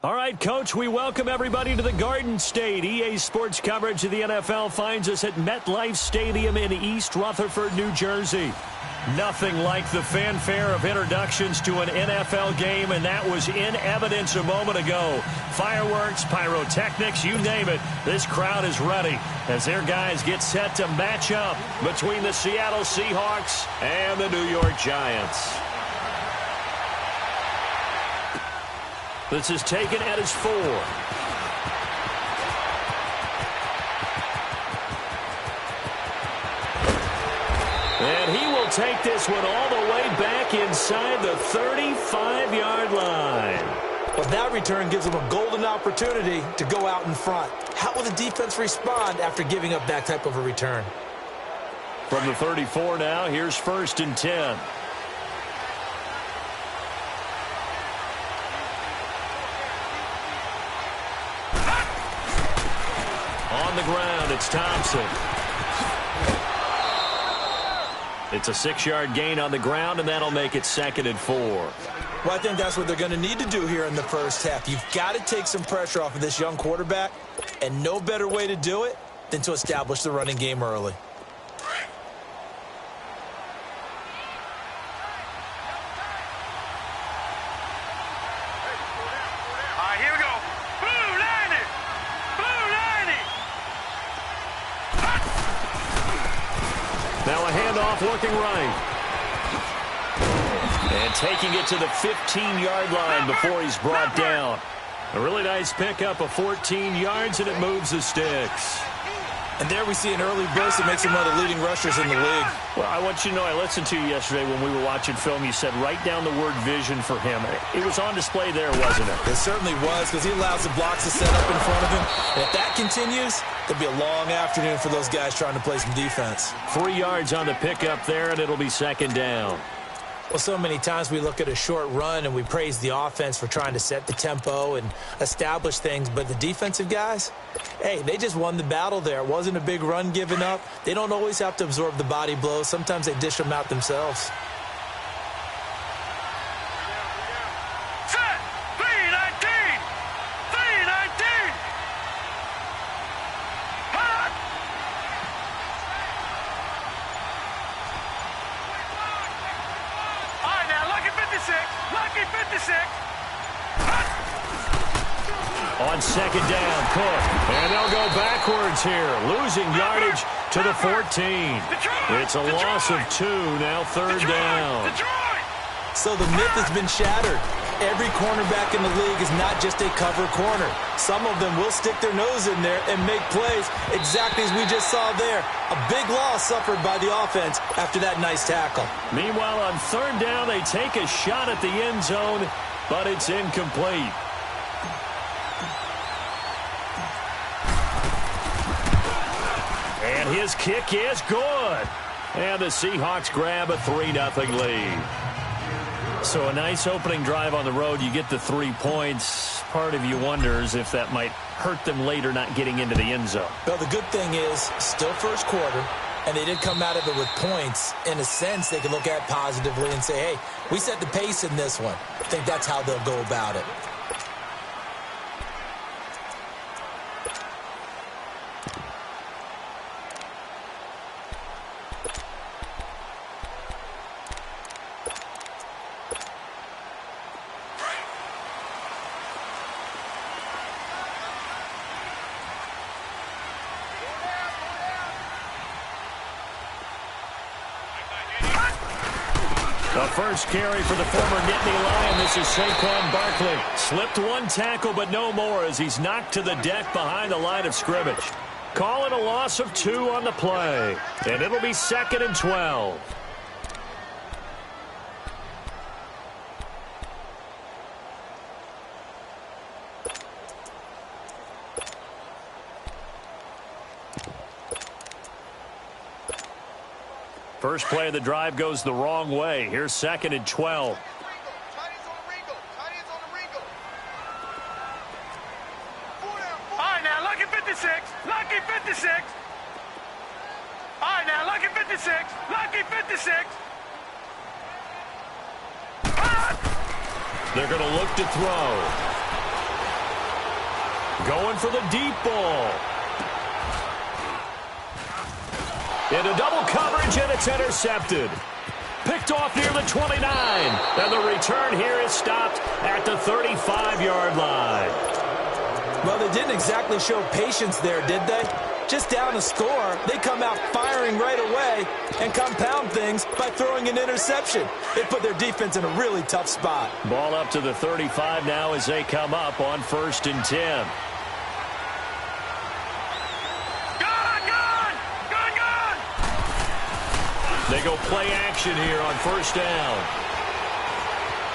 All right, Coach, we welcome everybody to the Garden State. EA Sports coverage of the NFL finds us at MetLife Stadium in East Rutherford, New Jersey. Nothing like the fanfare of introductions to an NFL game, and that was in evidence a moment ago. Fireworks, pyrotechnics, you name it. This crowd is ready as their guys get set to match up between the Seattle Seahawks and the New York Giants. This is taken at his 4. And he will take this one all the way back inside the 35-yard line. But that return gives them a golden opportunity to go out in front. How will the defense respond after giving up that type of a return? From the 34 now, here's 1st and 10. On the ground, it's Thompson. It's a 6-yard gain on the ground, and that'll make it 2nd and 4. Well, I think that's what they're going to need to do here in the first half. You've got to take some pressure off of this young quarterback, and no better way to do it than to establish the running game early. Now a handoff looking right. And taking it to the 15-yard line before he's brought down. A really nice pickup of 14 yards, and it moves the sticks. And there we see an early burst that makes him one of the leading rushers in the league. Well, I want you to know, I listened to you yesterday when we were watching film. You said write down the word vision for him. It was on display there, wasn't it? It certainly was, because he allows the blocks to set up in front of him. And if that continues, there'll be a long afternoon for those guys trying to play some defense. 3 yards on the pickup there, and it'll be 2nd down. Well, so many times we look at a short run and we praise the offense for trying to set the tempo and establish things. But the defensive guys, hey, they just won the battle there. It wasn't a big run given up. They don't always have to absorb the body blows. Sometimes they dish them out themselves. On 2nd down, Cook. And they'll go backwards here, losing yardage to the 14. It's a loss of 2, now 3rd down. So the myth has been shattered. Every cornerback in the league is not just a cover corner. Some of them will stick their nose in there and make plays exactly as we just saw there. A big loss suffered by the offense after that nice tackle. Meanwhile, on 3rd down, they take a shot at the end zone, but it's incomplete. And his kick is good. And the Seahawks grab a 3-0 lead. So a nice opening drive on the road. You get the 3 points. Part of you wonders if that might hurt them later not getting into the end zone. Well, the good thing is, still first quarter, and they did come out of it with points. In a sense, they can look at positively and say, hey, we set the pace in this one. I think that's how they'll go about it. The first carry for the former Nittany Lion. This is Saquon Barkley. Slipped one tackle, but no more as he's knocked to the deck behind the line of scrimmage. Call it a loss of 2 on the play. And it'll be 2nd and 12. First play of the drive goes the wrong way. Here's 2nd and 12. All right, now, lucky 56. Lucky 56. All right, now, lucky 56. Lucky 56. They're going to look to throw. Going for the deep ball. Into double coverage, and it's intercepted. Picked off near the 29. And the return here is stopped at the 35-yard line. Well, they didn't exactly show patience there, did they? Just down a score, they come out firing right away and compound things by throwing an interception. It put their defense in a really tough spot. Ball up to the 35 now as they come up on 1st and 10. They go play action here on 1st down.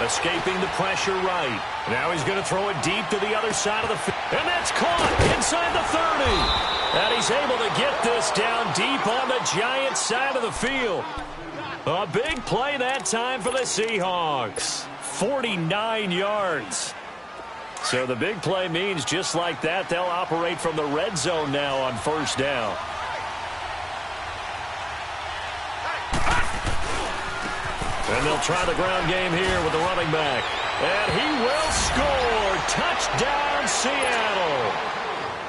Escaping the pressure right. Now he's going to throw it deep to the other side of the field. And that's caught inside the 30. And he's able to get this down deep on the Giants side of the field. A big play that time for the Seahawks. 49 yards. So the big play means just like that, they'll operate from the red zone now on 1st down. And they'll try the ground game here with the running back. And he will score. Touchdown, Seattle.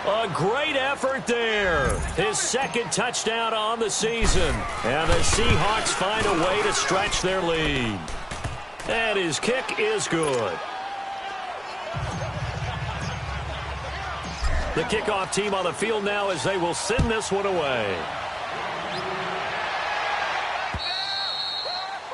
A great effort there. His 2nd touchdown on the season. And the Seahawks find a way to stretch their lead. And his kick is good. The kickoff team on the field now as they will send this one away.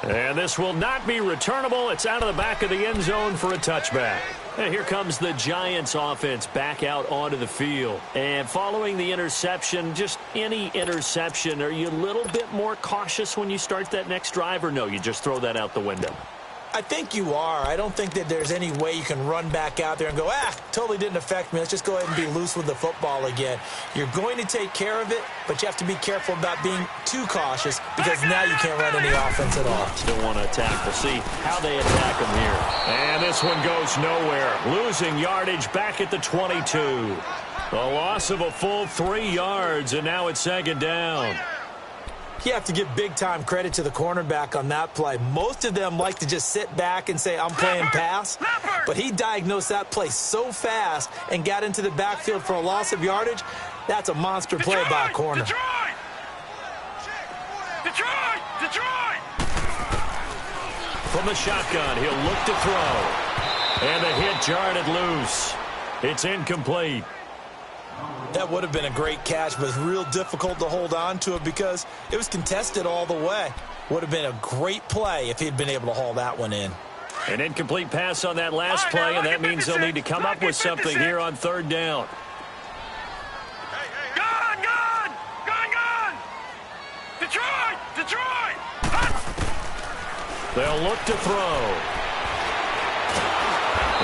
And this will not be returnable. It's out of the back of the end zone for a touchback. And here comes the Giants offense back out onto the field. And following the interception, just any interception, are you a little bit more cautious when you start that next drive, or no, you just throw that out the window? I think you are. I don't think that there's any way you can run back out there and go, totally didn't affect me. Let's just go ahead and be loose with the football again. You're going to take care of it, but you have to be careful about being too cautious because now you can't run any offense at all. Still want to attack. We'll see how they attack them here. And this one goes nowhere. Losing yardage back at the 22. A loss of a full 3 yards, and now it's 2nd down. You have to give big-time credit to the cornerback on that play. Most of them like to just sit back and say, I'm playing pass. But he diagnosed that play so fast and got into the backfield for a loss of yardage. That's a monster play by a corner. Detroit! From the shotgun, he'll look to throw. And the hit jarred it loose. It's incomplete. That would have been a great catch, but it's real difficult to hold on to it because it was contested all the way. Would have been a great play if he'd been able to haul that one in. An incomplete pass on that last play, and that means they'll need to come up with something here on 3rd down. Gone! Detroit! They'll look to throw.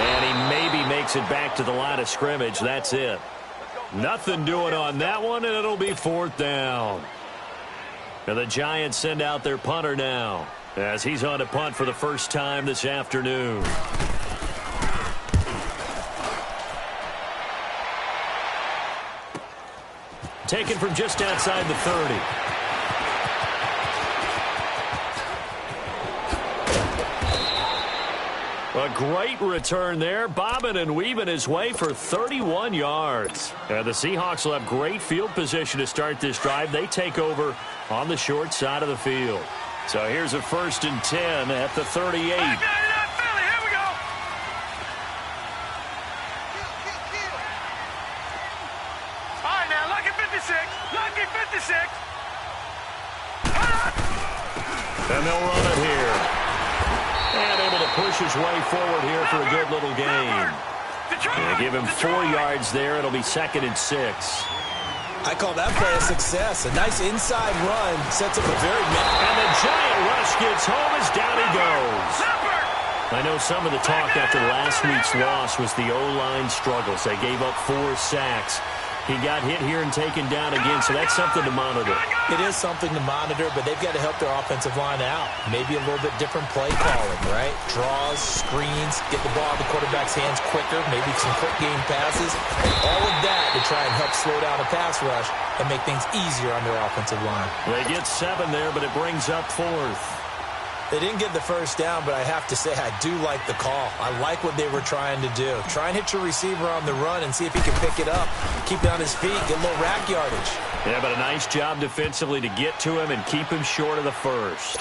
And he maybe makes it back to the line of scrimmage. That's it. Nothing doing on that one, and it'll be 4th down. And the Giants send out their punter now as he's on to punt for the first time this afternoon. Taken from just outside the 30. A great return there, bobbing and weaving his way for 31 yards. The Seahawks will have great field position to start this drive. They take over on the short side of the field. So here's a 1st and 10 at the 38. Here we go. All right, now, lucky 56. And they'll run it here. And able to push his way forward here for a good little gain. They give him 4 yards there. It'll be 2nd and 6. I call that play a success. A nice inside run sets up a very... And the giant rush gets home as down he goes. I know some of the talk after last week's loss was the O-line struggles. They gave up 4 sacks. He got hit here and taken down again, so that's something to monitor. It is something to monitor, but they've got to help their offensive line out. Maybe a little bit different play calling, right? Draws, screens, get the ball out of the quarterback's hands quicker, maybe some quick game passes. All of that to try and help slow down a pass rush and make things easier on their offensive line. They get 7 there, but it brings up 4th. They didn't get the first down, but I have to say I do like the call. I like what they were trying to do. Try and hit your receiver on the run and see if he can pick it up, keep it on his feet, get a little rack yardage. Yeah, but a nice job defensively to get to him and keep him short of the first.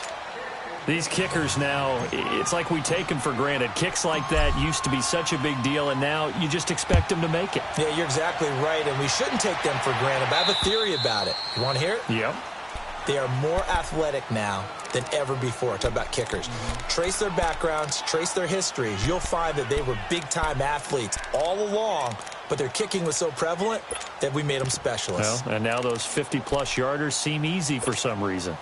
These kickers now, it's like we take them for granted. Kicks like that used to be such a big deal, and now you just expect them to make it. Yeah, you're exactly right, and we shouldn't take them for granted. But I have a theory about it. You want to hear it? Yep. They are more athletic now than ever before. Talk about kickers. Trace their backgrounds, trace their histories. You'll find that they were big-time athletes all along, but their kicking was so prevalent that we made them specialists. Well, and now those 50-plus yarders seem easy for some reason.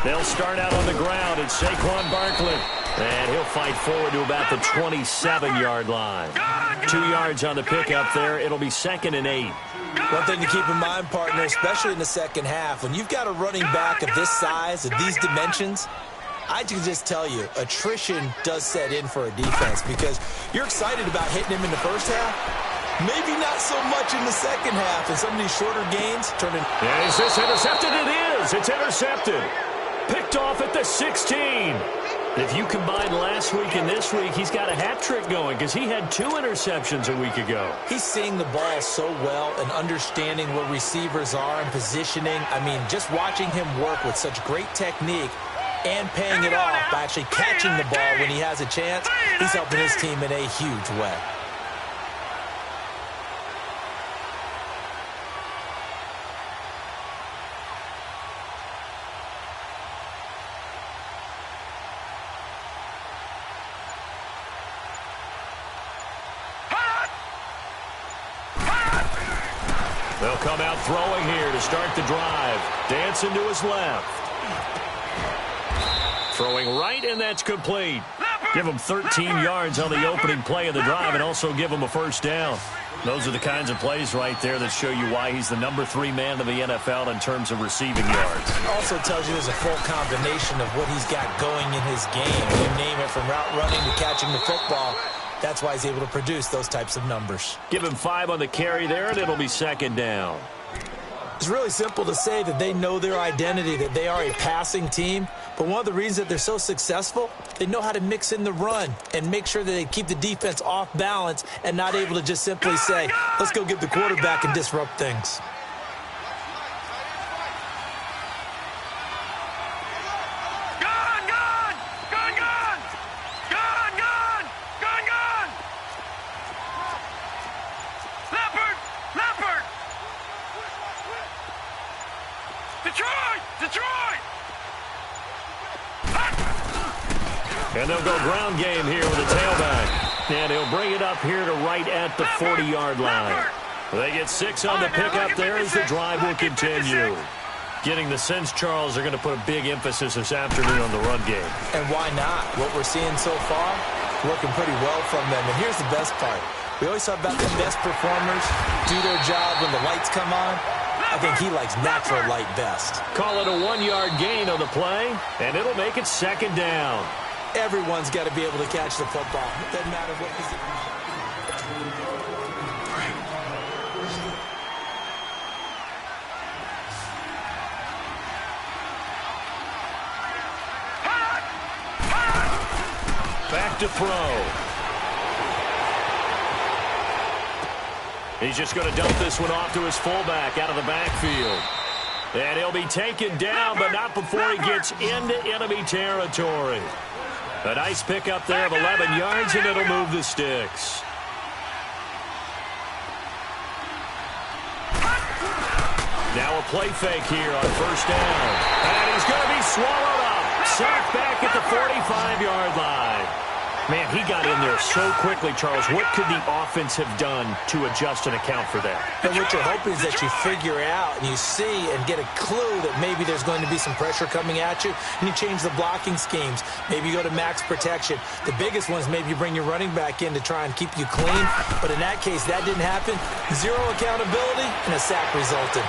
They'll start out on the ground. It's Saquon Barkley. And he'll fight forward to about the 27-yard line. 2 yards on the pickup there. It'll be 2nd and 8. One thing to keep in mind, partner, especially in the second half, when you've got a running back of this size, of these dimensions, I can just tell you, attrition does set in for a defense because you're excited about hitting him in the first half. Maybe not so much in the second half, and some of these shorter gains turn in. Yeah, is this intercepted? It is. It's intercepted. Picked off at the 16. If you combine last week and this week, he's got a hat trick going because he had 2 interceptions a week ago. He's seeing the ball so well and understanding where receivers are and positioning. I mean, just watching him work with such great technique and paying it off by actually catching the ball when he has a chance, he's helping his team in a huge way. They'll come out throwing here to start the drive. Dancing to his left. Throwing right, and that's complete. Give him 13 yards on the opening play of the drive and also give him a first down. Those are the kinds of plays right there that show you why he's the number 3 man in the NFL in terms of receiving yards. Also tells you there's a full combination of what he's got going in his game. You name it, from route running to catching the football. That's why he's able to produce those types of numbers. Give him 5 on the carry there, and it'll be 2nd down. It's really simple to say that they know their identity, that they are a passing team. But one of the reasons that they're so successful, they know how to mix in the run and make sure that they keep the defense off balance and not able to just simply say, let's go get the quarterback and disrupt things. And they'll go ground game here with a tailback. And he'll bring it up here to right at the 40-yard line. They get 6 on the pickup there as the drive will continue. Getting the sense, Charles, are going to put a big emphasis this afternoon on the run game. And why not? What we're seeing so far, working pretty well from them. And here's the best part. We always talk about the best performers do their job when the lights come on. I think he likes natural light best. Call it a 1-yard gain on the play, and it'll make it 2nd down. Everyone's got to be able to catch the football. It doesn't matter what position. Back to throw. He's just going to dump this one off to his fullback out of the backfield. And he'll be taken down, but not before he gets into enemy territory. A nice pickup there of 11 yards, and it'll move the sticks. Now a play fake here on first down. And he's going to be swallowed up. Sacked back at the 45-yard line. Man, he got in there so quickly, Charles. What could the offense have done to adjust and account for that? And what you're hoping is that you figure out and you see and get a clue that maybe there's going to be some pressure coming at you, and you change the blocking schemes. Maybe you go to max protection. The biggest one is maybe you bring your running back in to try and keep you clean. But in that case, that didn't happen. 0 accountability, and a sack resulted.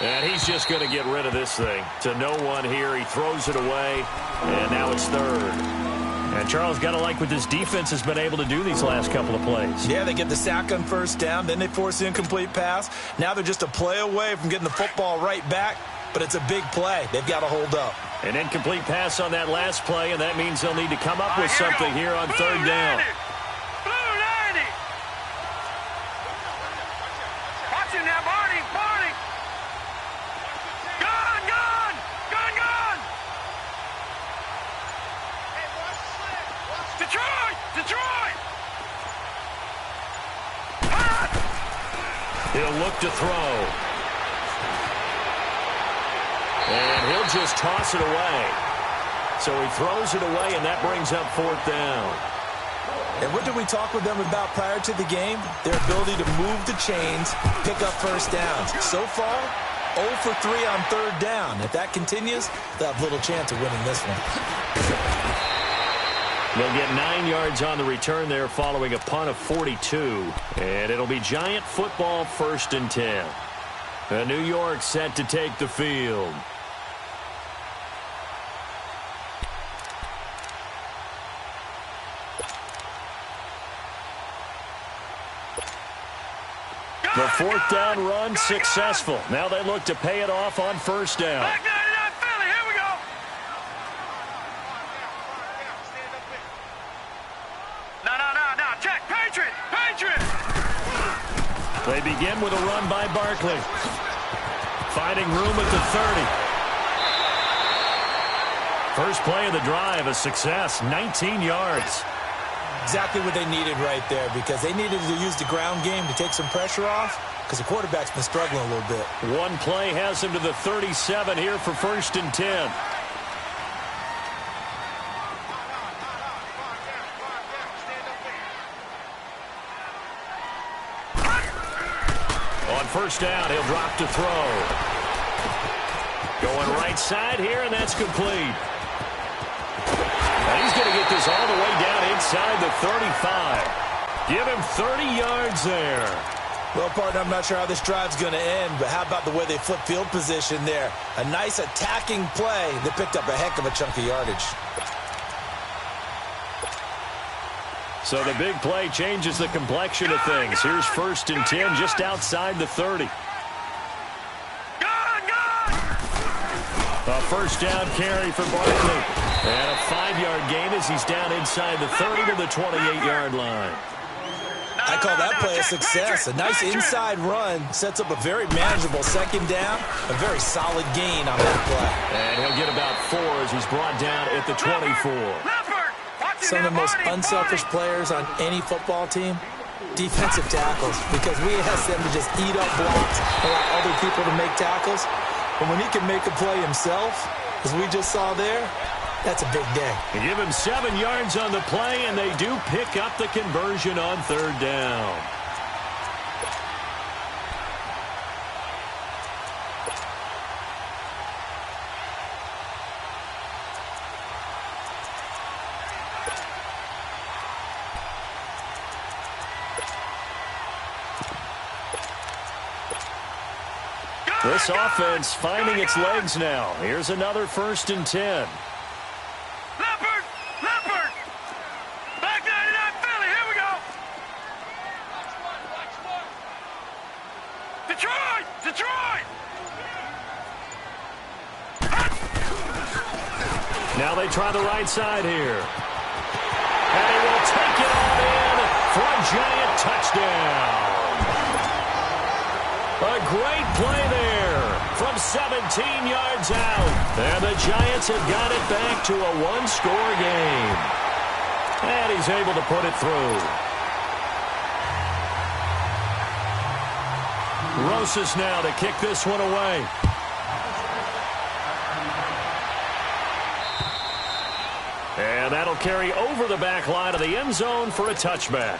And he's just going to get rid of this thing. To no one here. He throws it away, and now it's third. And Charles, got to like what this defense has been able to do these last couple of plays. Yeah, they get the sack on first down, then they force the incomplete pass. Now they're just a play away from getting the football right back, but it's a big play. They've got to hold up. An incomplete pass on that last play, and that means they'll need to come up with something here on third down. Watch him now, Barney. Gun. Detroit. He'll look to throw. And he'll just toss it away. So he throws it away, and that brings up fourth down. And what did we talk with them about prior to the game? Their ability to move the chains, pick up first downs. So far, 0 for 3 on third down. If that continues, they'll have little chance of winning this one. They'll get 9 yards on the return there following a punt of 42. And it'll be Giant football, 1st and 10. New York set to take the field. The fourth down run successful. Now they look to pay it off on first down. Back 99 Philly, here we go. No, check, Patriot. They begin with a run by Barkley. Finding room at the 30. First play of the drive, a success, 19 yards. Exactly what they needed right there, because they needed to use the ground game to take some pressure off, because the quarterback's been struggling a little bit. One play has him to the 37 here for 1st and 10. On first down, he'll drop to throw. Going right side here, and that's complete. And he's going to get this all the way down inside the 35. Give him 30 yards there. Well, partner, I'm not sure how this drive's going to end, but how about the way they flip field position there? A nice attacking play that picked up a heck of a chunk of yardage. So the big play changes the complexion of things. Here's 1st and 10 just outside the 30. A first down carry for Barkley. And a 5-yard gain as he's down inside the 30 to the 28-yard line. I call that play a success. A nice inside run sets up a very manageable second down. A very solid gain on that play. And he'll get about 4 as he's brought down at the 24. Some of the most unselfish players on any football team, defensive tackles, because we ask them to just eat up blocks, allow other people to make tackles. But when he can make a play himself, as we just saw there, that's a big day. They give him 7 yards on the play, and they do pick up the conversion on third down. This offense finding its legs now. Here's another 1st and 10. Leopard! Back 99 Philly, here we go! Detroit! Now they try the right side here. And he will take it all in for a Giant touchdown. A great play there from 17 yards out. And the Giants have got it back to a one-score game. And he's able to put it through. Rosas now to kick this one away. And that'll carry over the back line of the end zone for a touchback.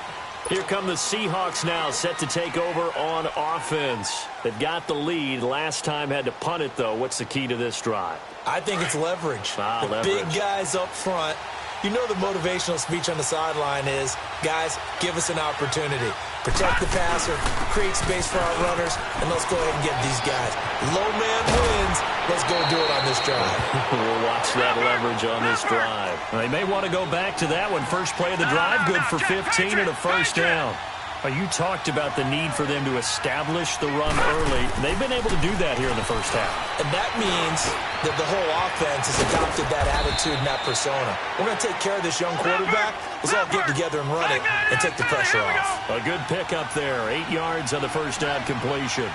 Here come the Seahawks now, set to take over on offense. They've got the lead. Last time had to punt it, though. What's the key to this drive? I think it's leverage. Leverage. Big guys up front You know the motivational speech on the sideline is, guys, give us an opportunity. Protect the passer, create space for our runners, and let's go ahead and get these guys. Low man wins. Let's go do it on this drive. We'll watch that leverage on this drive. They may want to go back to that one. First play of the drive, good for 15 and a first down. You talked about the need for them to establish the run early. They've been able to do that here in the first half. And that means that the whole offense has adopted that attitude and that persona. We're going to take care of this young quarterback. Let's all get together and run it and take the pressure off. A good pickup there. 8 yards on the first down completion.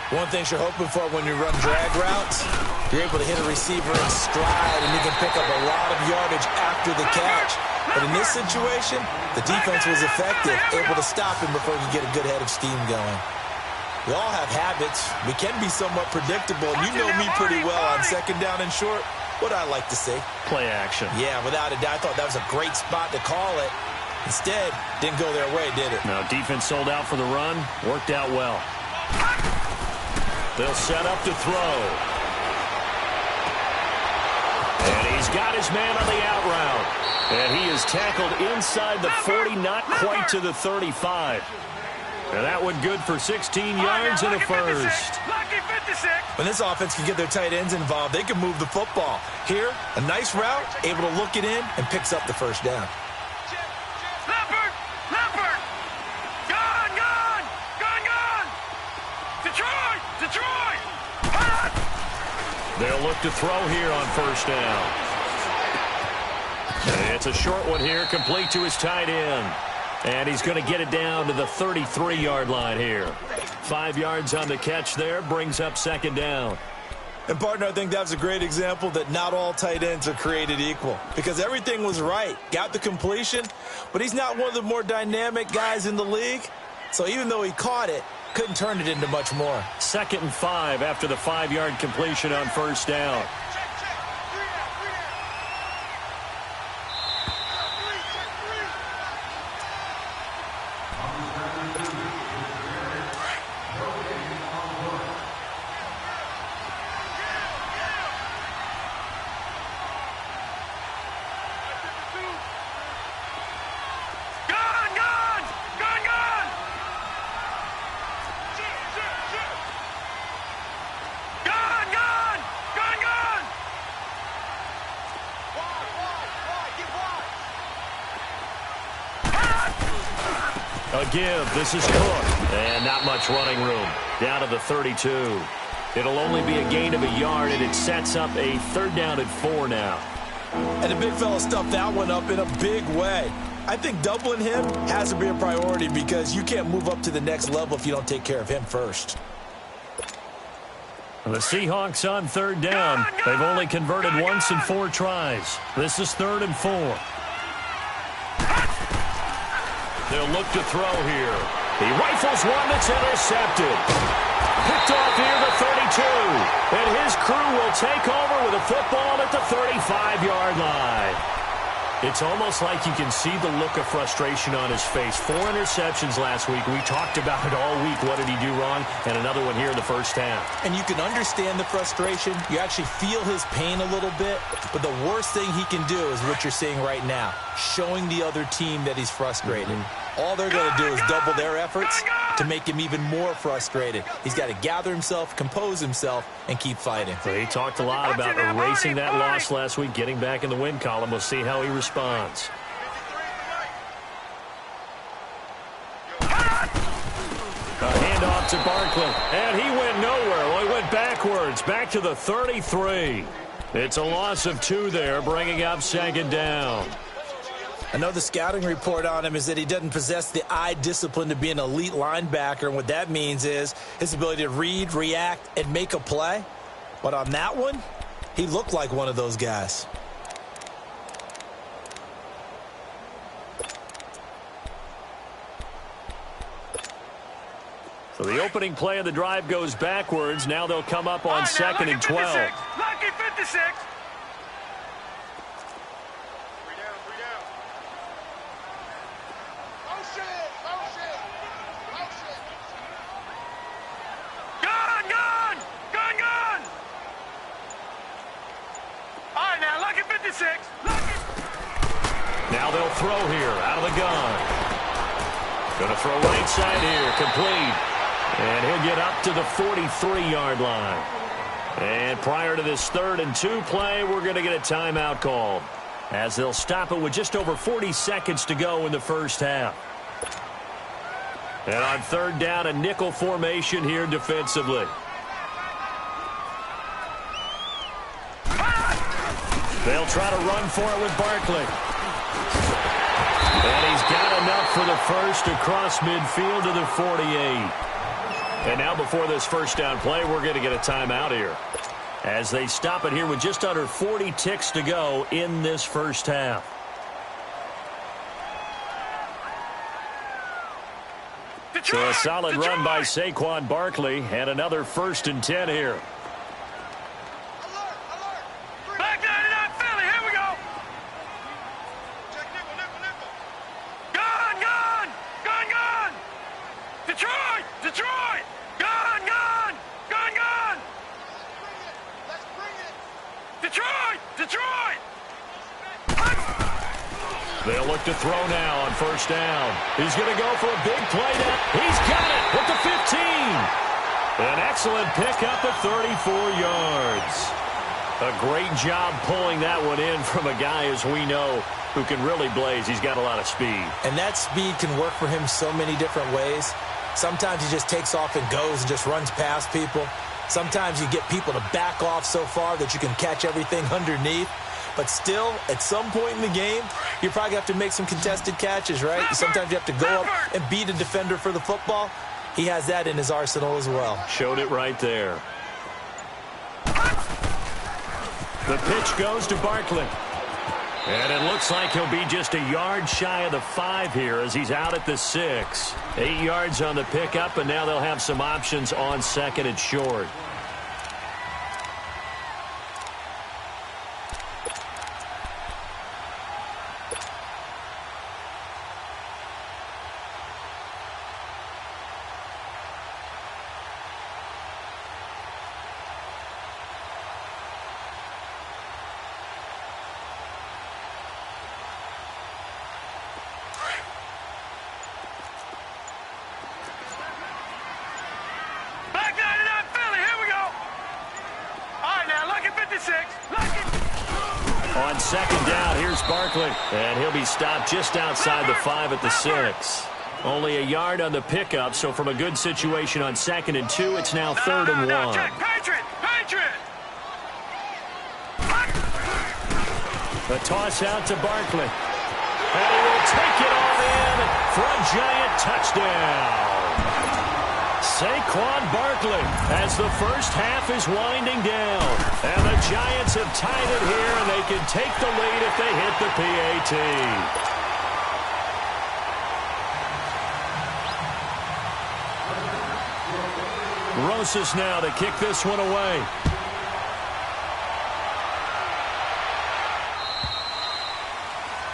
One thing you're hoping for when you run drag routes, you're able to hit a receiver in stride, and you can pick up a lot of yardage after the catch. But in this situation, the defense was effective, able to stop him before he could get a good head of steam going. We all have habits. We can be somewhat predictable, and you know me pretty well on second down and short. What I like to see. Play action. Yeah, without a doubt. I thought that was a great spot to call it. Instead, didn't go their way, did it? Now, defense sold out for the run. Worked out well. They'll set up to throw. And he's got his man on the out route. And he is tackled inside the 40, not quite to the 35. And that one good for 16 yards and a first. When this offense can get their tight ends involved, they can move the football. Here, a nice route, able to look it in, and picks up the first down. Leopard! Gone! Detroit! They'll look to throw here on first down. It's a short one here, complete to his tight end. And he's going to get it down to the 33-yard line here. 5 yards on the catch there, brings up second down. And, partner, I think that was a great example that not all tight ends are created equal. Because everything was right. Got the completion, but he's not one of the more dynamic guys in the league. So even though he caught it, couldn't turn it into much more. 2nd and 5 after the 5-yard completion on first down. A give. This is Cook. And not much running room. Down to the 32. It'll only be a gain of a yard, and it sets up a 3rd down and 4 now. And the big fella stuffed that one up in a big way. I think doubling him has to be a priority because you can't move up to the next level if you don't take care of him first. The Seahawks on 3rd down. They've only converted once in 4 tries. This is 3rd and 4. They'll look to throw here. He rifles one that's intercepted. Picked off near the 32. And his crew will take over with a football at the 35-yard line. It's almost like you can see the look of frustration on his face. 4 interceptions last week. We talked about it all week. What did he do wrong? And another one here in the first half. And you can understand the frustration. You actually feel his pain a little bit. But the worst thing he can do is what you're seeing right now, showing the other team that he's frustrated. All they're going to do is double their efforts to make him even more frustrated. He's got to gather himself, compose himself, and keep fighting. So he talked a lot about erasing that loss last week, getting back in the win column. We'll see how he responds. A handoff to Barkley, and he went nowhere. Well, he went backwards, back to the 33. It's a loss of 2 there, bringing up 2nd down. I know the scouting report on him is that he doesn't possess the eye discipline to be an elite linebacker, and what that means is his ability to read, react, and make a play. But on that one, he looked like one of those guys. So the opening play of the drive goes backwards. Now they'll come up on 2nd and 12. Lucky 56. Now they'll throw here out of the gun. Going to throw right side here, complete. And he'll get up to the 43-yard line. And prior to this 3rd and 2 play, we're going to get a timeout called, as they'll stop it with just over 40 seconds to go in the first half. And on 3rd down, a nickel formation here defensively. They'll try to run for it with Barkley. And he's got enough for the first across midfield to the 48. And now before this first down play, we're going to get a timeout here, as they stop it here with just under 40 ticks to go in this first half. So a solid run by Saquon Barkley, and another 1st and 10 here. Back 99, Philly, here we go. Check nickel. Gun. Detroit. Gun. Let's bring it. Detroit. They'll look to throw now on 1st down. He's going to go for a big play now. He's got it at the 15. An excellent pickup at 34 yards. A great job pulling that one in from a guy, as we know, who can really blaze. He's got a lot of speed. And that speed can work for him so many different ways. Sometimes he just takes off and goes and just runs past people. Sometimes you get people to back off so far that you can catch everything underneath. But still, at some point in the game, you probably have to make some contested catches, right? Sometimes you have to go up and beat a defender for the football. He has that in his arsenal as well. Showed it right there. The pitch goes to Barkley. And it looks like he'll be just a yard shy of the 5 here as he's out at the 6. 8 yards on the pickup, and now they'll have some options on 2nd and short. On 2nd down, here's Barkley. And he'll be stopped just outside the 5 at the 6. Only a yard on the pickup, so from a good situation on 2nd and 2, it's now 3rd and 1. Patriot! The toss out to Barkley. And he will take it all in for a giant touchdown. Saquon Barkley as the first half is winding down. And the Giants have tied it here, and they can take the lead if they hit the PAT. Rosas now to kick this one away.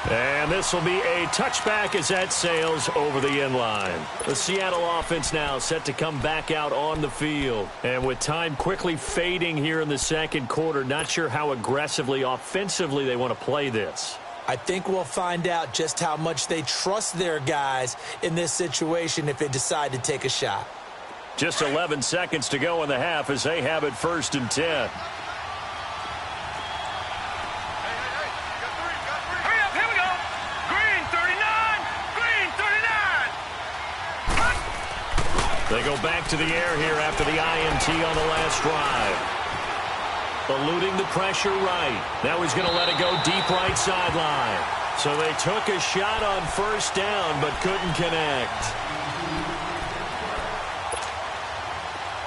And this will be a touchback as that sails over the end line. The Seattle offense now set to come back out on the field. And with time quickly fading here in the 2nd quarter, not sure how aggressively, offensively they want to play this. I think we'll find out just how much they trust their guys in this situation if they decide to take a shot. Just 11 seconds to go in the half as they have it 1st and 10. They go back to the air here after the INT on the last drive. Eluding the pressure right. Now he's going to let it go deep right sideline. So they took a shot on 1st down but couldn't connect.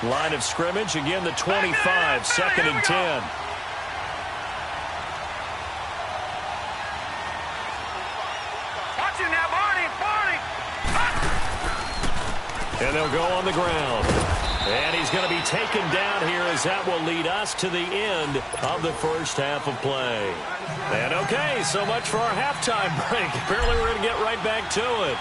Line of scrimmage, again the 25, 2nd and 10. And they'll go on the ground. And he's going to be taken down here as that will lead us to the end of the first half of play. And okay, so much for our halftime break. Apparently we're going to get right back to it.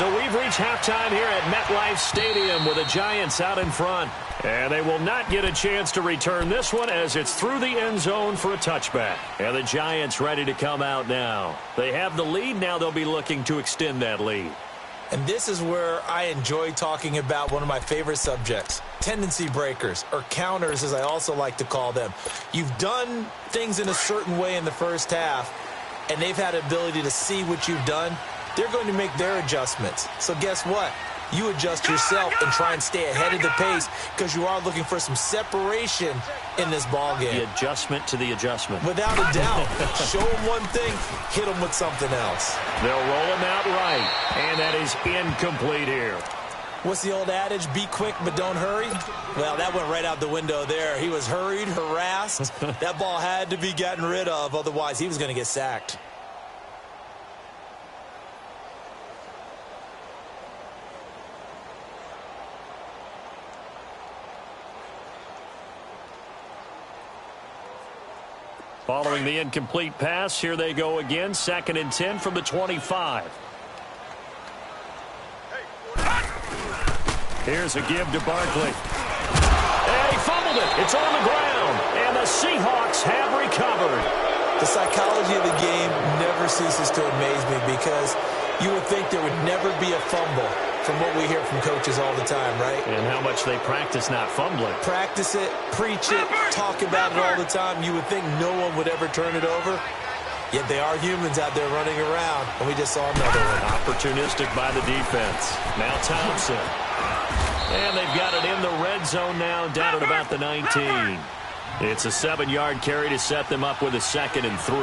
So we've reached halftime here at MetLife Stadium with the Giants out in front. And they will not get a chance to return this one as it's through the end zone for a touchback. And the Giants ready to come out now. They have the lead. Now they'll be looking to extend that lead. And this is where I enjoy talking about one of my favorite subjects, tendency breakers, or counters as I also like to call them. You've done things in a certain way in the first half, and they've had the ability to see what you've done. They're going to make their adjustments. So guess what? You adjust yourself and try and stay ahead of the pace because you are looking for some separation in this ball game. The adjustment to the adjustment. Without a doubt. Show them one thing, hit them with something else. They'll roll him out right, and that is incomplete here. What's the old adage? Be quick, but don't hurry? Well, that went right out the window there. He was hurried, harassed. That ball had to be gotten rid of, otherwise he was going to get sacked. Following the incomplete pass, here they go again. 2nd and 10 from the 25. Here's a give to Barkley. And he fumbled it. It's on the ground. And the Seahawks have recovered. The psychology of the game never ceases to amaze me because you would think there would never be a fumble from what we hear from coaches all the time, right? And how much they practice not fumbling. Practice it, preach it, talk about it all the time. You would think no one would ever turn it over. Yet they are humans out there running around, and we just saw another one. Opportunistic by the defense. Now Thompson. And they've got it in the red zone now, down at about the 19. It's a 7-yard carry to set them up with a 2nd and 3.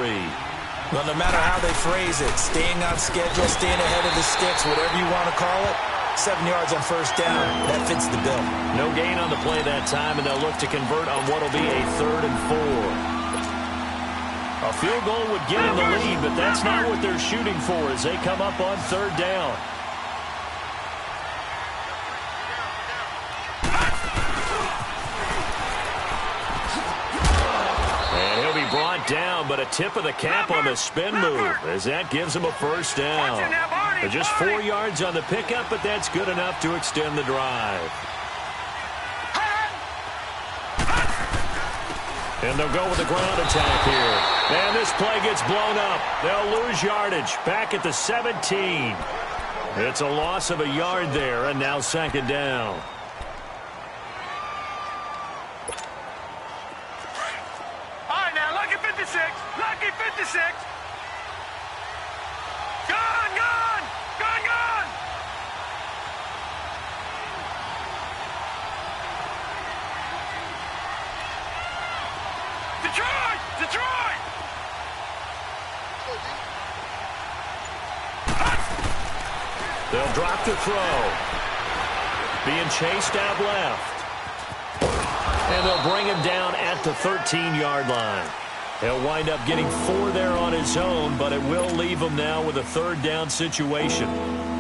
Well, no matter how they phrase it, staying on schedule, staying ahead of the sticks, whatever you want to call it, 7 yards on first down, that fits the bill. No gain on the play that time, and they'll look to convert on what will be a 3rd and 4. A field goal would get them the lead, but that's not what they're shooting for as they come up on 3rd down. Brought down, but a tip of the cap on the spin move as that gives him a first down. They're just 4 yards on the pickup, but that's good enough to extend the drive. And they'll go with the ground attack here. And this play gets blown up. They'll lose yardage back at the 17. It's a loss of a yard there, and now 2nd down. Lucky 56. Gone, gone, gone, gone. Detroit, Detroit. They'll drop the throw. Being chased out left. And they'll bring him down at the 13-yard line. He'll wind up getting 4 there on his own, but it will leave him now with a 3rd down situation.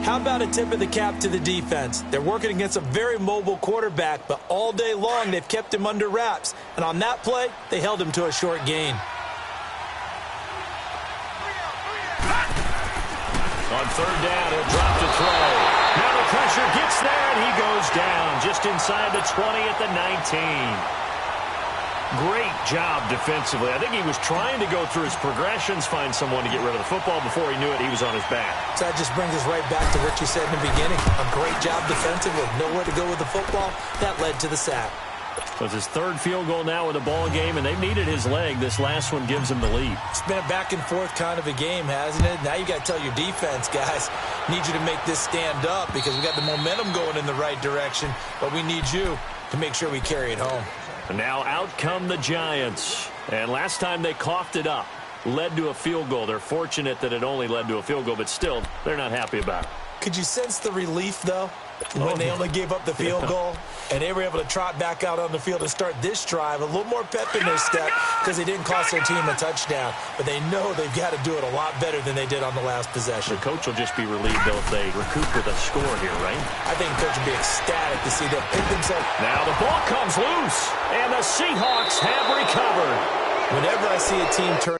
How about a tip of the cap to the defense? They're working against a very mobile quarterback, but all day long they've kept him under wraps. And on that play, they held him to a short gain. On 3rd down, he'll drop the throw. Now the pressure gets there, and he goes down just inside the 20 at the 19. Great job defensively. I think he was trying to go through his progressions, find someone to get rid of the football. Before he knew it, he was on his back. So that just brings us right back to what you said in the beginning. A great job defensively. Nowhere to go with the football. That led to the sack. So it's his 3rd field goal now with the ball game, and they've needed his leg. This last one gives him the lead. It's been a back-and-forth kind of a game, hasn't it? Now you got to tell your defense, guys, need you to make this stand up because we got the momentum going in the right direction, but we need you to make sure we carry it home. And now out come the Giants. And last time they coughed it up, led to a field goal. They're fortunate that it only led to a field goal, but still, they're not happy about it. Could you sense the relief, though, when they only gave up the field goal? And they were able to trot back out on the field and start this drive. A little more pep in their step because they didn't cost their team a touchdown. But they know they've got to do it a lot better than they did on the last possession. The coach will just be relieved, though, if they recoup with a score here, right? I think the coach will be ecstatic to see them pick themselves. Now the ball comes loose, and the Seahawks have recovered. Whenever I see a team turn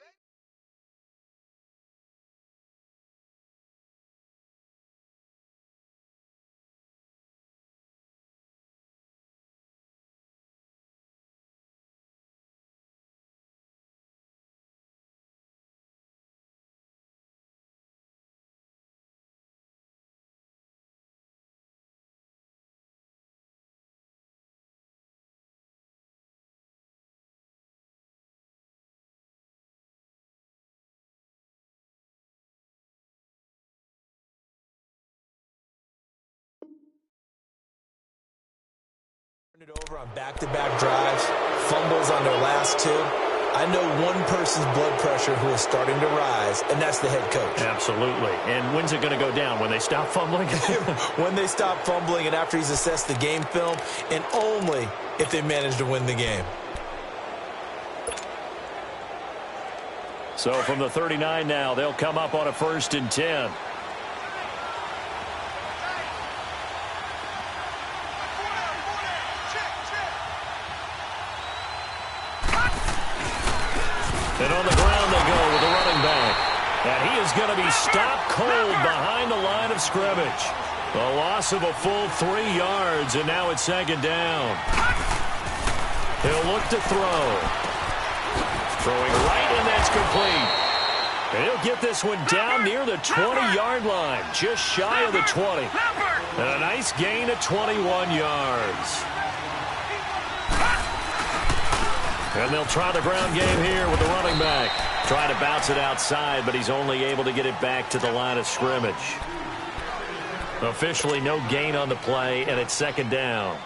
It over on back-to-back drives, fumbles on their last two. I know one person's blood pressure who is starting to rise, and that's the head coach. Absolutely. And when's it going to go down? When they stop fumbling? When they stop fumbling and after he's assessed the game film, and only if they manage to win the game. So from the 39 now, they'll come up on a 1st and 10. And on the ground they go with the running back. And he is going to be stopped cold behind the line of scrimmage. A loss of a full 3 yards, and now it's 2nd down. He'll look to throw. Throwing right, and that's complete. And he'll get this one down near the 20-yard line, just shy of the 20. And a nice gain of 21 yards. And they'll try the ground game here with the running back. Trying to bounce it outside, but he's only able to get it back to the line of scrimmage. Officially no gain on the play, and it's 2nd down.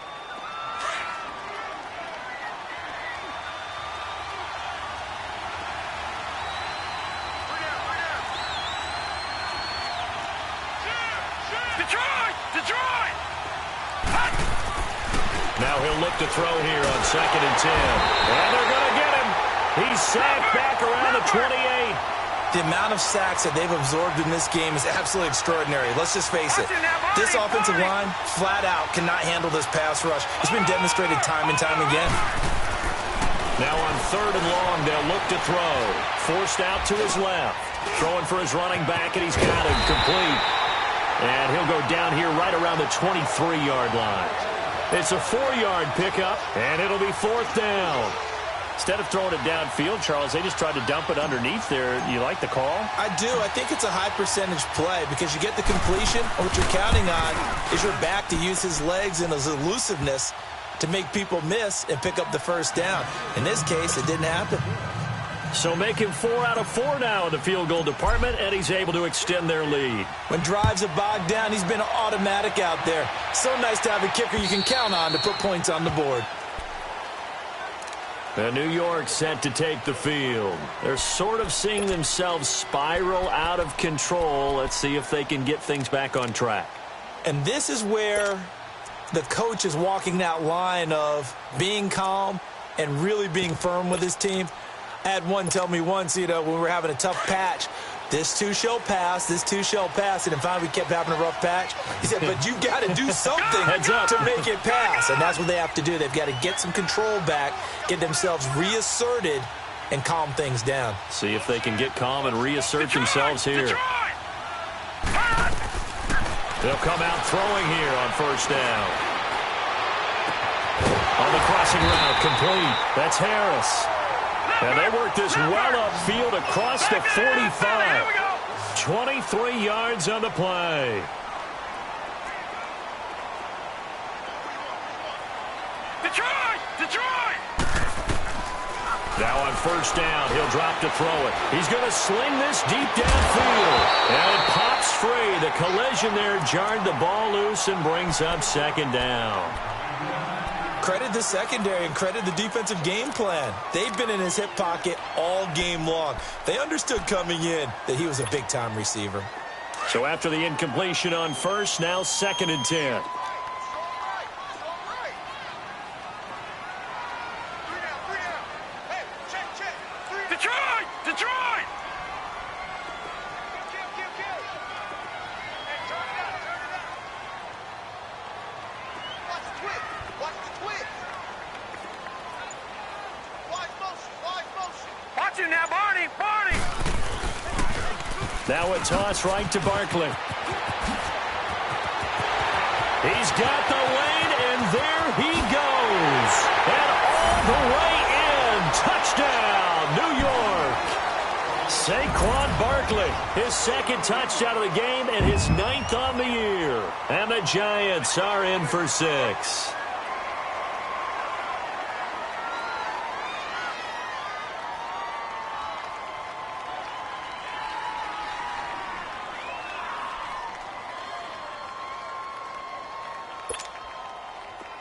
Now he'll look to throw here on 2nd and 10. And they're going to get him. He's sacked back around the 28. The amount of sacks that they've absorbed in this game is absolutely extraordinary. Let's just face it. This offensive line, flat out, cannot handle this pass rush. It's been demonstrated time and time again. Now on 3rd and long, they'll look to throw. Forced out to his left. Throwing for his running back, and he's got him complete. And he'll go down here right around the 23-yard line. It's a 4-yard pickup, and it'll be 4th down. Instead of throwing it downfield, Charles, they just tried to dump it underneath there. You like the call? I do. I think it's a high-percentage play because you get the completion, and what you're counting on is your back to use his legs and his elusiveness to make people miss and pick up the 1st down. In this case, it didn't happen. So make him 4 out of 4 now in the field goal department, and he's able to extend their lead. When drives are bogged down, he's been automatic out there. So nice to have a kicker you can count on to put points on the board. And New York set to take the field. They're sort of seeing themselves spiral out of control. Let's see if they can get things back on track. And this is where the coach is walking that line of being calm and really being firm with his team. I had one tell me once, when we were having a tough patch, this too shall pass, this too shall pass. And finally we kept having a rough patch. He said, but you've got to do something to make it pass. And that's what they have to do. They've got to get some control back, get themselves reasserted, and calm things down. See if they can get calm and reassert themselves here. They'll come out throwing here on 1st down. On the crossing route, complete. That's Harris. And they work this well upfield across the 45. 23 yards on the play. Detroit! Now on 1st down, he'll drop to throw it. He's going to sling this deep downfield. And it pops free. The collision there jarred the ball loose and brings up 2nd down. Credit the secondary and credit the defensive game plan. They've been in his hip pocket all game long. They understood coming in that he was a big-time receiver. So after the incompletion on 1st, now 2nd and 10. Detroit! Watch him now, Barney! Now a toss right to Barkley. He's got the lane, and there he goes. And all the way in. Touchdown, New York. Saquon Barkley, his 2nd touchdown of the game and his 9th on the year. And the Giants are in for 6.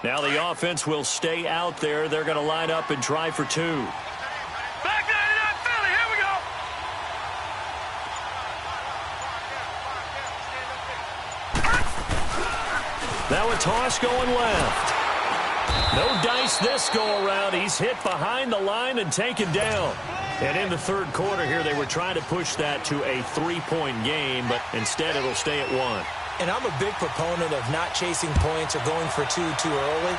Now the offense will stay out there. They're going to line up and try for two. Back 99 Philly, here we go. Now a toss going left. No dice this go around. He's hit behind the line and taken down. And in the third quarter here, they were trying to push that to a 3-point game, but instead it'll stay at 1. And I'm a big proponent of not chasing points or going for two too early.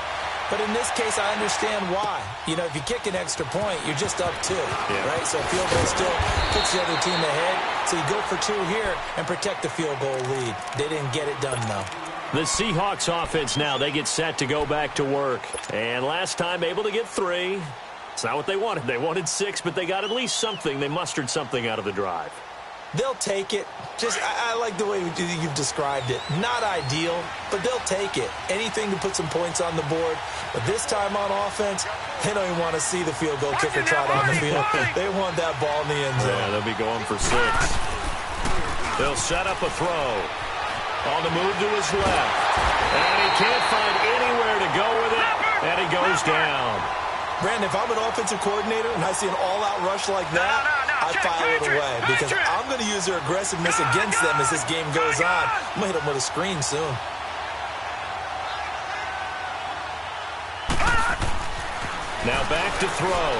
But in this case, I understand why. You know, if you kick an extra point, you're just up 2, right? So field goal still puts the other team ahead. So you go for 2 here and protect the field goal lead. They didn't get it done, though. The Seahawks offense now, they get set to go back to work. And last time able to get 3. It's not what they wanted. They wanted 6, but they got at least something. They mustered something out of the drive. They'll take it. I like the way you've described it. Not ideal, but they'll take it. Anything to put some points on the board. But this time on offense, they don't even want to see the field goal kicker trot on the field. They want that ball in the end zone. Yeah, they'll be going for 6. They'll set up a throw. On the move to his left. And he can't find anywhere to go with it. And he goes down. Brandon, if I'm an offensive coordinator and I see an all-out rush like that, I file it away because I'm going to use their aggressiveness against them as this game goes on. I'm going to hit them with a screen soon. Now back to throw.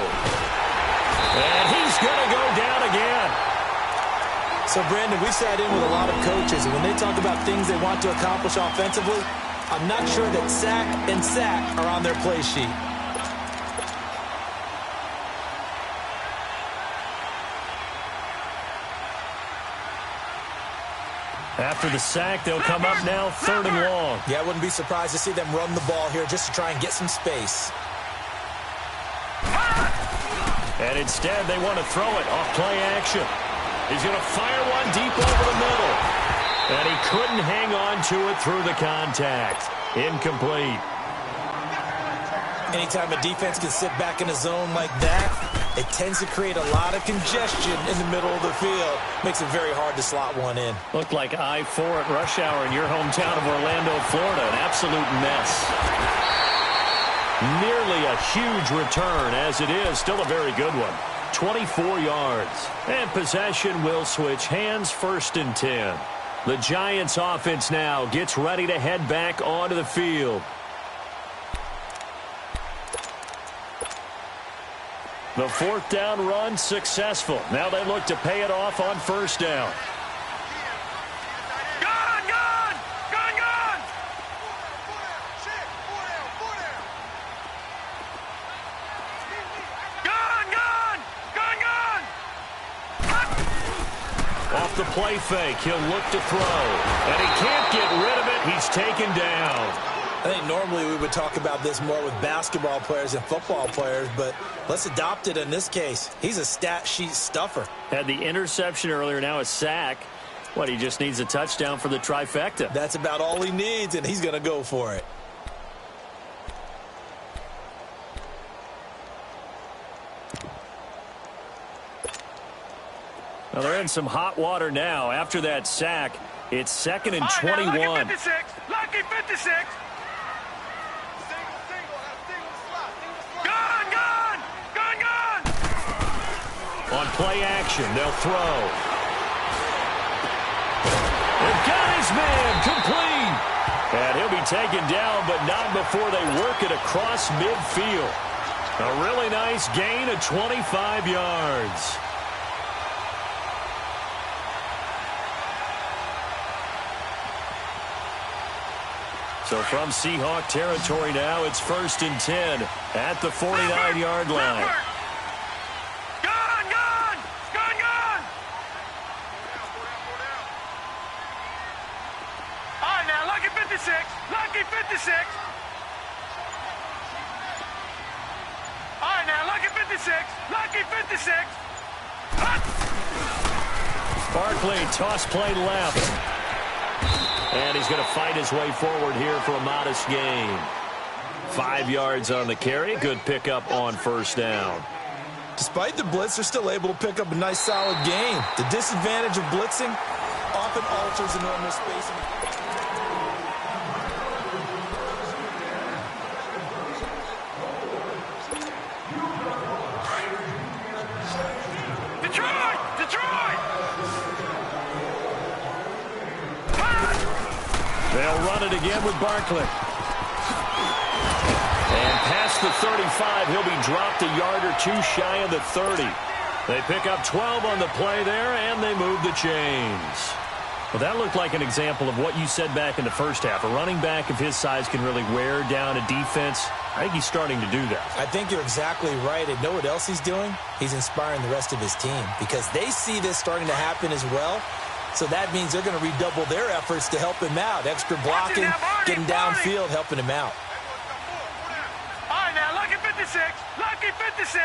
And he's going to go down again. So, Brandon, we sat in with a lot of coaches, and when they talk about things they want to accomplish offensively, I'm not sure that sack and sack are on their play sheet. After the sack, they'll come up now 3rd and long. Yeah, I wouldn't be surprised to see them run the ball here just to try and get some space. And instead, they want to throw it off play action. He's going to fire one deep over the middle. And he couldn't hang on to it through the contact. Incomplete. Anytime a defense can sit back in a zone like that, it tends to create a lot of congestion in the middle of the field. Makes it very hard to slot one in. Looked like I-4 at rush hour in your hometown of Orlando, Florida. An absolute mess. Nearly a huge return as it is. Still a very good one. 24 yards. And possession will switch hands, 1st and 10. The Giants offense now gets ready to head back onto the field. The 4th down run successful. Now they look to pay it off on 1st down. Gone, gone, gone, gone. Gone, gone, gone, gone. Off the play fake, he'll look to throw. And he can't get rid of it. He's taken down. I think normally we would talk about this more with basketball players and football players, but let's adopt it in this case. He's a stat sheet stuffer. Had the interception earlier, now a sack. What, he just needs a touchdown for the trifecta. That's about all he needs, and he's going to go for it. Well, they're in some hot water now. After that sack, it's 2nd and 21. Lucky 56. Lucky 56. Gone, gone, gone, gone. On play action, they'll throw. They've got his man complete. And he'll be taken down, but not before they work it across midfield. A really nice gain of 25 yards. So from Seahawk territory now, it's 1st and 10 at the 49-yard line. Gone, gone, gone, gone. All right, now, lucky 56. Lucky 56. All right, now, lucky 56. Lucky 56. Barkley, toss play left. And he's going to fight his way forward here for a modest gain. 5 yards on the carry. Good pickup on 1st down. Despite the blitz, they're still able to pick up a nice, solid gain. The disadvantage of blitzing often alters the normal spacing. They'll run it again with Barkley. And past the 35, he'll be dropped a yard or two shy of the 30. They pick up 12 on the play there, and they move the chains. Well, that looked like an example of what you said back in the first half. A running back of his size can really wear down a defense. I think he's starting to do that. I think you're exactly right. And know what else he's doing? He's inspiring the rest of his team because they see this starting to happen as well. So that means they're going to redouble their efforts to help him out. Extra blocking, getting downfield, helping him out. All right, now, lucky 56. Lucky 56.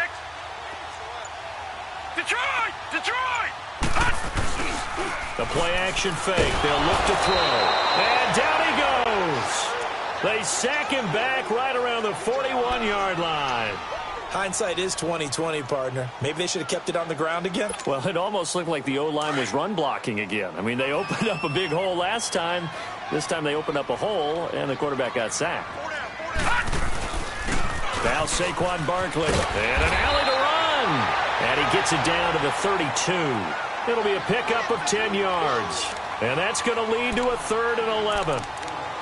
Detroit! Detroit! The play-action fake. They'll look to throw. And down he goes. They sack him back right around the 41-yard line. Hindsight is 20/20, partner. Maybe they should have kept it on the ground again. Well, it almost looked like the O-line was run blocking again. I mean, they opened up a big hole last time. This time they opened up a hole, and the quarterback got sacked. Now Saquon Barkley. And an alley to run. And he gets it down to the 32. It'll be a pickup of 10 yards. And that's going to lead to a 3rd and 11.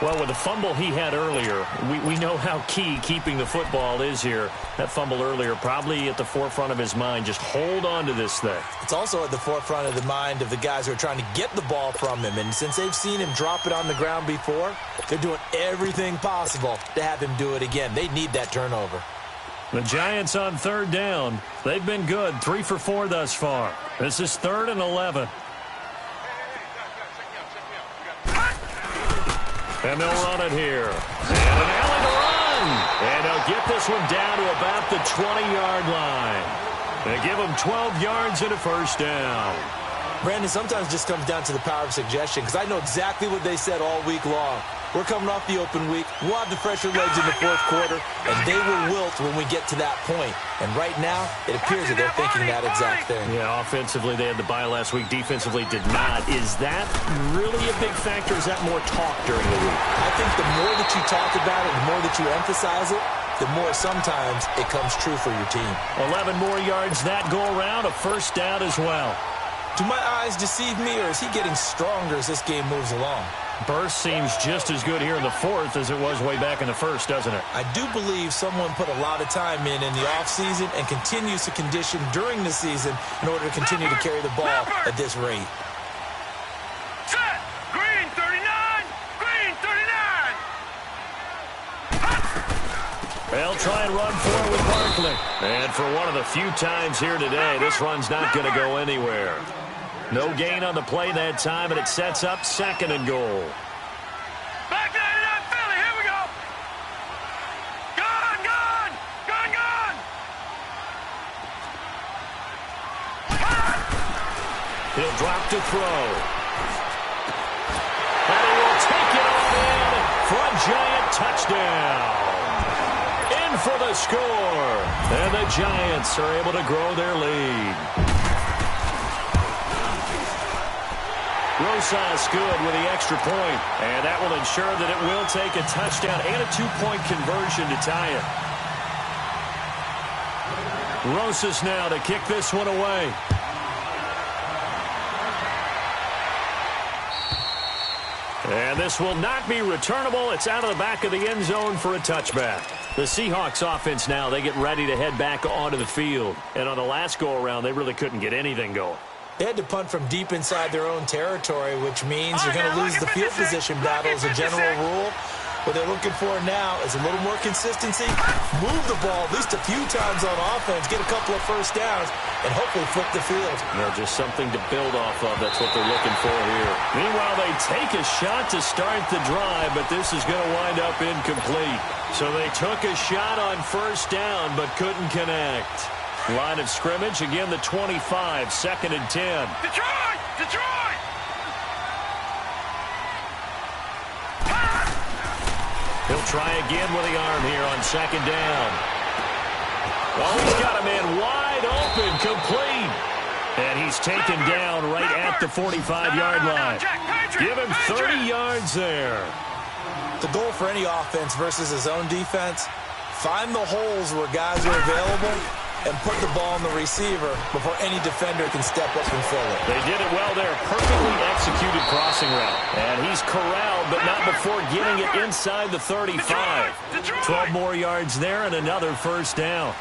Well, with the fumble he had earlier, we know how key keeping the football is here. That fumble earlier probably at the forefront of his mind. Just hold on to this thing. It's also at the forefront of the mind of the guys who are trying to get the ball from him. And since they've seen him drop it on the ground before, they're doing everything possible to have him do it again. They need that turnover. The Giants on 3rd down. They've been good, 3 for 4 thus far. This is 3rd and 11. And they'll run it here. And an alley to run. And they'll get this one down to about the 20-yard line. They give them 12 yards and a first down. Brandon, sometimes it just comes down to the power of suggestion because I know exactly what they said all week long. We're coming off the open week. We'll have the fresher legs in the 4th quarter, and they will wilt when we get to that point. And right now, it appears that they're thinking that exact thing. Yeah, offensively, they had the bye last week. Defensively, did not. Is that really a big factor? Is that more talk during the week? I think the more that you talk about it, the more that you emphasize it, the more sometimes it comes true for your team. 11 more yards that go around, a first down as well. Do my eyes deceive me, or is he getting stronger as this game moves along? Burst seems just as good here in the 4th as it was way back in the 1st, doesn't it? I do believe someone put a lot of time in the offseason and continues to condition during the season in order to continue to carry the ball at this rate. Set! Green 39! Green 39! They'll try and run for it with Barkley. And for one of the few times here today, this run's not going to go anywhere. No gain on the play that time, and it sets up 2nd and goal. Back 99 Philly, here we go. Gone, gone, gone, gone. He'll drop to throw. And he will take it all in for a giant touchdown. In for the score. And the Giants are able to grow their lead. Rosas good with the extra point, and that will ensure that it will take a touchdown and a 2-point conversion to tie it. Rosas now to kick this one away. And this will not be returnable. It's out of the back of the end zone for a touchback. The Seahawks offense now, they get ready to head back onto the field. And on the last go-around, they really couldn't get anything going. They had to punt from deep inside their own territory, which means you're going to lose the field position battle as a general rule. What they're looking for now is a little more consistency, move the ball at least a few times on offense, get a couple of first downs, and hopefully flip the field. Just something to build off of. That's what they're looking for here. Meanwhile, they take a shot to start the drive, but this is going to wind up incomplete. So they took a shot on first down, but couldn't connect. Line of scrimmage, again the 25, 2nd and 10. Detroit! Detroit! He'll try again with the arm here on 2nd down. Oh, he's got a man wide open, complete. And he's taken down right at the 45-yard line. Give him 30 yards there. The goal for any offense versus his own defense, find the holes where guys are available and put the ball on the receiver before any defender can step up and fill it. They did it well there. Perfectly executed crossing route. And he's corralled, but not before getting it inside the 35. 12 more yards there and another first down.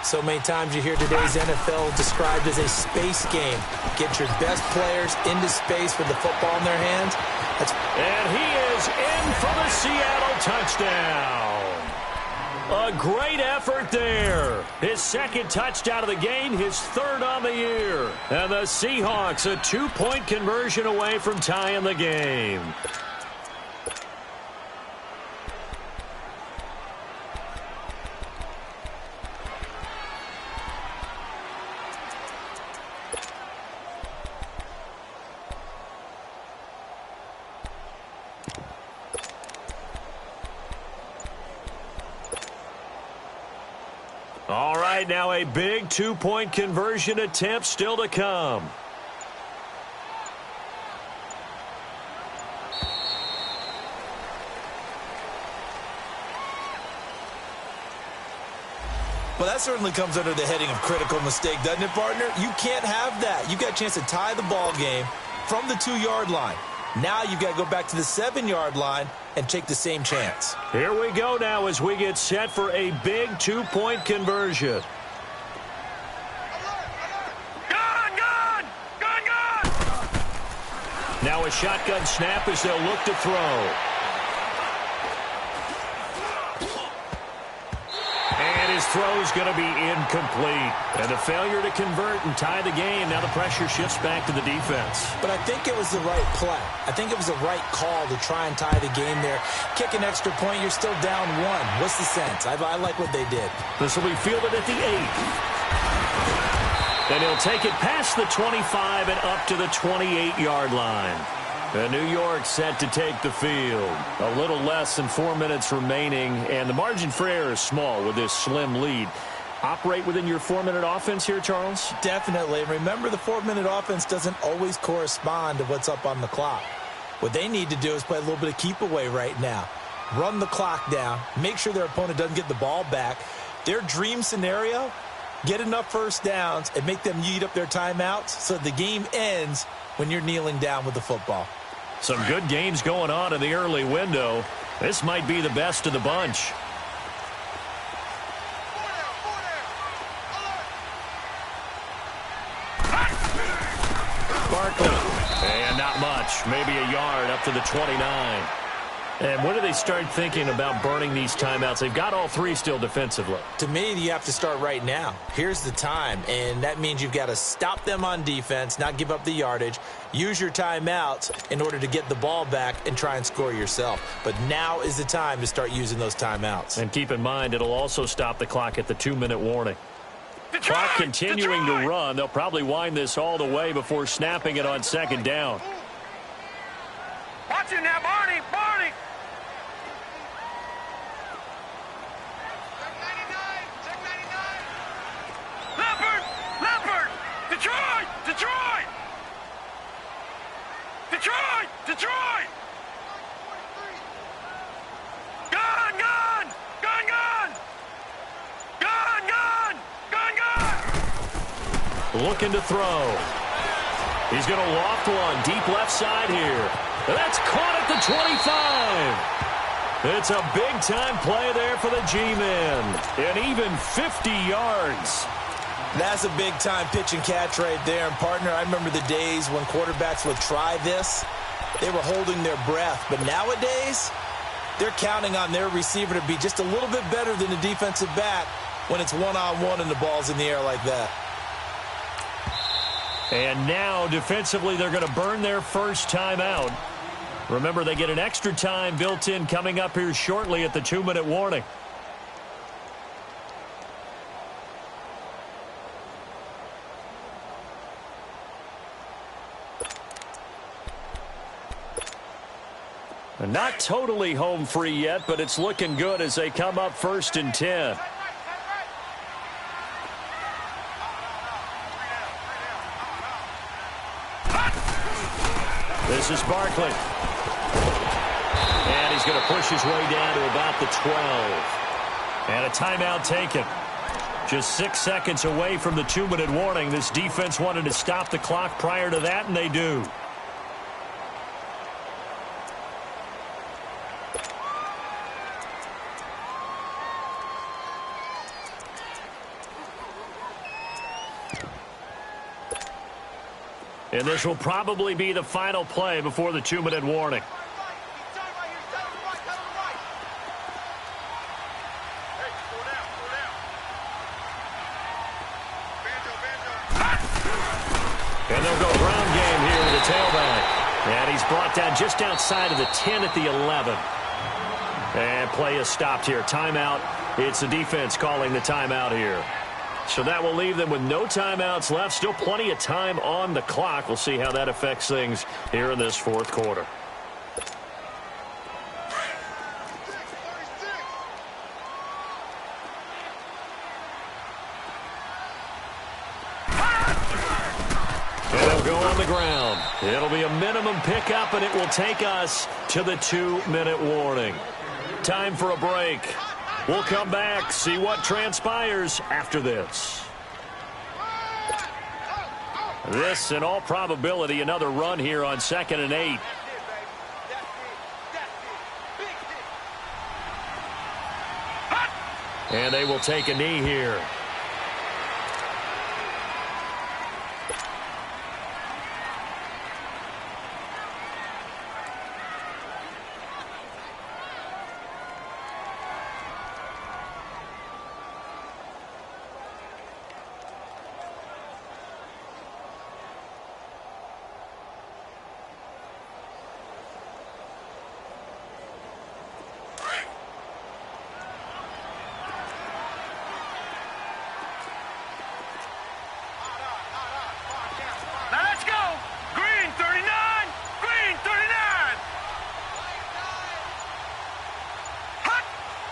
So many times you hear today's NFL described as a space game. Get your best players into space with the football in their hands. And he is in for the Seattle touchdown. A great effort there. His second touchdown of the game, his third on the year. And the Seahawks a 2-point conversion away from tying the game. All right, now a big 2-point conversion attempt still to come. Well, that certainly comes under the heading of critical mistake, doesn't it, partner? You can't have that. You got a chance to tie the ball game from the 2-yard line. Now you've got to go back to the 7-yard line and take the same chance. Here we go now as we get set for a big 2-point conversion. Now a shotgun snap as they'll look to throw. And his throw's going to be incomplete. And a failure to convert and tie the game. Now the pressure shifts back to the defense. But I think it was the right play. I think it was the right call to try and tie the game there. Kick an extra point, you're still down 1. What's the sense? I like what they did. This will be fielded at the 8. Then he'll take it past the 25 and up to the 28-yard line. And New York set to take the field. A little less than 4 minutes remaining, and the margin for error is small with this slim lead. Operate within your 4-minute offense here, Charles? Definitely. Remember, the 4-minute offense doesn't always correspond to what's up on the clock. What they need to do is play a little bit of keep away right now. Run the clock down. Make sure their opponent doesn't get the ball back. Their dream scenario, get enough first downs and make them eat up their timeouts so the game ends when you're kneeling down with the football. Some good games going on in the early window. This might be the best of the bunch. Barkley. And not much. Maybe a yard up to the 29. And when do they start thinking about burning these timeouts? They've got all 3 still defensively. To me, you have to start right now. Here's the time, and that means you've got to stop them on defense, not give up the yardage, use your timeouts in order to get the ball back and try and score yourself. But now is the time to start using those timeouts. And keep in mind, it'll also stop the clock at the 2-minute warning. Clock continuing to run. They'll probably wind this all the way before snapping it on second down. Watch it now, Barney! Barney! Leopard! Leopard! Detroit! Detroit! Detroit! Detroit! Gun! Gun! Gun! Gun! Gun! Gun! Gun! Gun! Looking to throw. He's going to loft one deep left side here. That's caught at the 25. It's a big-time play there for the G-men. And even 50 yards. That's a big-time pitch and catch right there. And, partner, I remember the days when quarterbacks would try this. They were holding their breath. But nowadays, they're counting on their receiver to be just a little bit better than the defensive back when it's one-on-one and the ball's in the air like that. And now, defensively, they're going to burn their first timeout. Remember, they get an extra time built in coming up here shortly at the 2-minute warning. Not totally home free yet, but it's looking good as they come up 1st and 10. This is Barkley. And he's going to push his way down to about the 12. And a timeout taken. Just 6 seconds away from the 2-minute warning. This defense wanted to stop the clock prior to that, and they do. And this will probably be the final play before the 2-minute warning. And they'll go ground game here with the tailback. And he's brought down just outside of the 10 at the 11. And play is stopped here. Timeout. It's the defense calling the timeout here. So that will leave them with no timeouts left. Still plenty of time on the clock. We'll see how that affects things here in this fourth quarter. And they'll go on the ground. It'll be a minimum pickup, and it will take us to the 2-minute warning. Time for a break. We'll come back, see what transpires after this. This, in all probability, another run here on 2nd and 8. And they will take a knee here.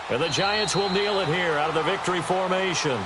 And the Giants will kneel it here out of the victory formation.